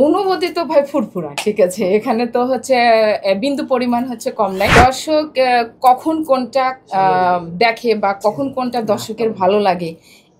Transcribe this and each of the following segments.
অনুভূতি তো ভাই ফুরফুরা, ঠিক আছে। এখানে তো হচ্ছে বিন্দু পরিমাণ হচ্ছে কম নাই। দর্শক কখন কোনটা দেখে বা কখন কোনটা দর্শকের ভালো লাগে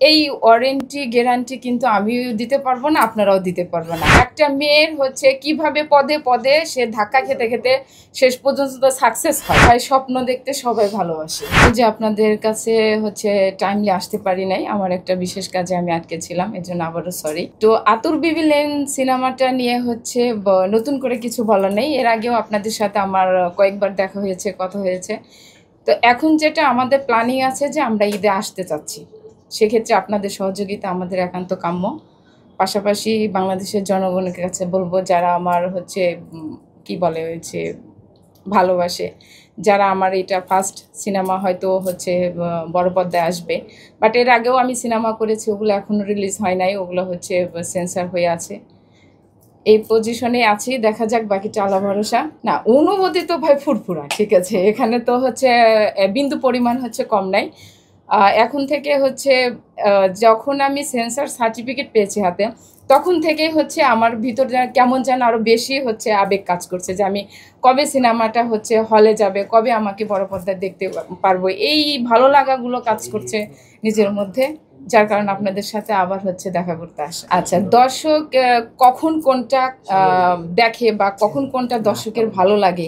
এই ওয়ারেন্টি গ্যারান্টি কিন্তু আমিও দিতে পারবো না, আপনারাও দিতে পারবো না। একটা মেয়ের হচ্ছে কিভাবে পদে পদে সে ধাক্কা খেতে খেতে শেষ পর্যন্ত তো সাকসেস হয়। ভাই স্বপ্ন দেখতে সবাই ভালোবাসে। যে আপনাদের কাছে হচ্ছে টাইমলি আসতে পারি নাই, আমার একটা বিশেষ কাজে আমি আটকে ছিলাম, এর জন্য আবারও সরি। তো আতুর বিবি লেন সিনেমাটা নিয়ে হচ্ছে নতুন করে কিছু বলা নেই। এর আগেও আপনাদের সাথে আমার কয়েকবার দেখা হয়েছে, কথা হয়েছে। তো এখন যেটা আমাদের প্ল্যানিং আছে যে আমরা ঈদে আসতে চাচ্ছি, সেক্ষেত্রে আপনাদের সহযোগিতা আমাদের একান্ত কাম্য। পাশাপাশি বাংলাদেশের জনগণের কাছে বলবো, যারা আমার হচ্ছে কি বলে হচ্ছে ভালোবাসে, যারা আমার এটা ফার্স্ট সিনেমা হয়তো হচ্ছে বড় পর্দায় আসবে, বাট এর আগেও আমি সিনেমা করেছি, ওগুলো এখনও রিলিজ হয় নাই, ওগুলো হচ্ছে সেন্সার হয়ে আছে। এই পজিশনে আছি, দেখা যাক, বাকিটা আল্লাহ ভরসা। না, অনুভূতি তো ভাই ফুরফুরা, ঠিক আছে। এখানে তো হচ্ছে বিন্দু পরিমাণ হচ্ছে কম নাই। এখন থেকে হচ্ছে যখন আমি সেন্সার সার্টিফিকেট পেয়েছি হাতে, তখন থেকেই হচ্ছে আমার ভিতর কেমন যেন আরও বেশি হচ্ছে আবেগ কাজ করছে যে আমি কবে সিনেমাটা হচ্ছে হলে যাবে, কবে আমাকে বড় পর্দায় দেখতে পারবো, এই ভালো লাগাগুলো কাজ করছে নিজের মধ্যে, যার কারণে আপনাদের সাথে আবার হচ্ছে দেখা করতে আসে। আচ্ছা, দর্শক কখন কোনটা দেখে বা কখন কোনটা দর্শকের ভালো লাগে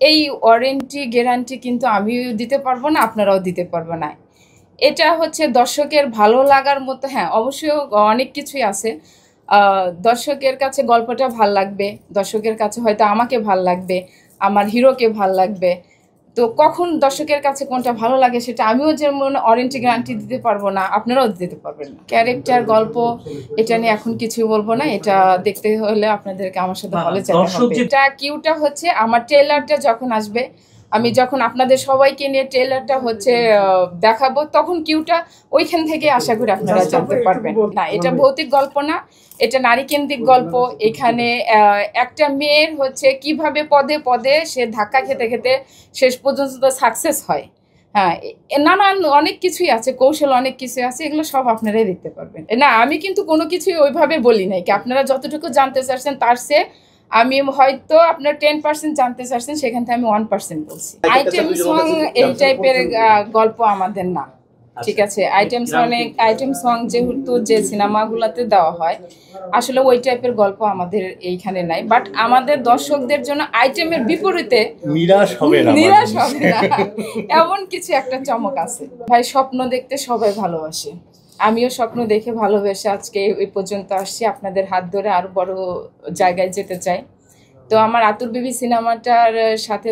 এই ওয়ারেন্টি গ্যারান্টি কিন্তু আমিও দিতে পারবো না, আপনারাও দিতে পারবো না। এটা হচ্ছে দর্শকের ভালো লাগার মতো, হ্যাঁ অবশ্যই অনেক কিছুই আছে। দর্শকের কাছে গল্পটা ভাল লাগবে, দর্শকের কাছে হয়তো আমাকে ভাল লাগবে, আমার হিরোকে ভাল লাগবে। তো কখন দর্শকের কাছে কোনটা ভালো লাগে সেটা আমিও যেমন ওয়ারেন্টি গ্যারান্টি দিতে পারবো না, আপনারাও দিতে পারবেন না। ক্যারেক্টার, গল্প, এটা নিয়ে এখন কিছুই বলবো না। এটা দেখতে হলে আপনাদেরকে আমার সাথে হলে যেতে হবে। এটা কিউটা হচ্ছে আমার ট্রেলারটা যখন আসবে, আমি যখন আপনাদের সবাইকে নিয়ে ট্রেলারটা হচ্ছে দেখাবো, তখন কিউটা ওইখান থেকে আশা করি আপনারা জানতে পারবেন। না, এটা ভৌতিক গল্প না, এটা নারী কেন্দ্রিক গল্প। এখানে একটা মেয়ের হচ্ছে কিভাবে পদে পদে সে ধাক্কা খেতে খেতে শেষ পর্যন্ত তো সাকসেস হয়। হ্যাঁ, নানান অনেক কিছুই আছে, কৌশল অনেক কিছুই আছে, এগুলো সব আপনারাই দেখতে পারবেন। না, আমি কিন্তু কোনো কিছুই ওইভাবে বলি নাই, কি আপনারা যতটুকু জানতে চাচ্ছেন তার চেয়ে আমি হয়তো আপনার 10% জানতে চাচ্ছেন, সেখান থেকে আমি 1% বলছি। আইটেম সং এই টাইপের গল্প আমাদের না, ঠিক আছে। আইটেম সং যেহেতু যে সিনেমাগুলোতে দেওয়া হয়, আসলে ওই টাইপের গল্প আমাদের এইখানে নাই। বাট আমাদের দর্শকদের জন্য আইটেমের বিপরীতে নিরাশ হবে না এমন কিছু একটা চমক আছে। ভাই স্বপ্ন দেখতে সবাই ভালোবাসে, আমিও স্বপ্ন দেখে ভালোবেসে আজকে এই পর্যন্ত আসছি। আপনাদের হাত ধরে আরো বড় জায়গায় যেতে চাই। তো আমার আতুর বিবি সিনেমাটার সাথে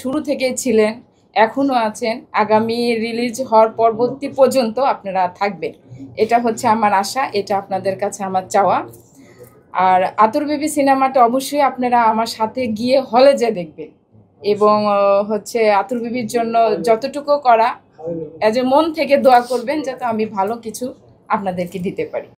শুরু থেকেই ছিলেন, এখনও আছেন, আগামী রিলিজ হওয়ার পরবর্তী পর্যন্ত আপনারা থাকবেন, এটা হচ্ছে আমার আশা, এটা আপনাদের কাছে আমার চাওয়া। আর আতুর বিবি সিনেমাটা অবশ্যই আপনারা আমার সাথে গিয়ে হলে যে দেখবেন, এবং হচ্ছে আতুর বিবির জন্য যতটুকু করা মন থেকে দোয়া করবেন, যাতে আমি ভালো কিছু আপনাদেরকে দিতে পারি।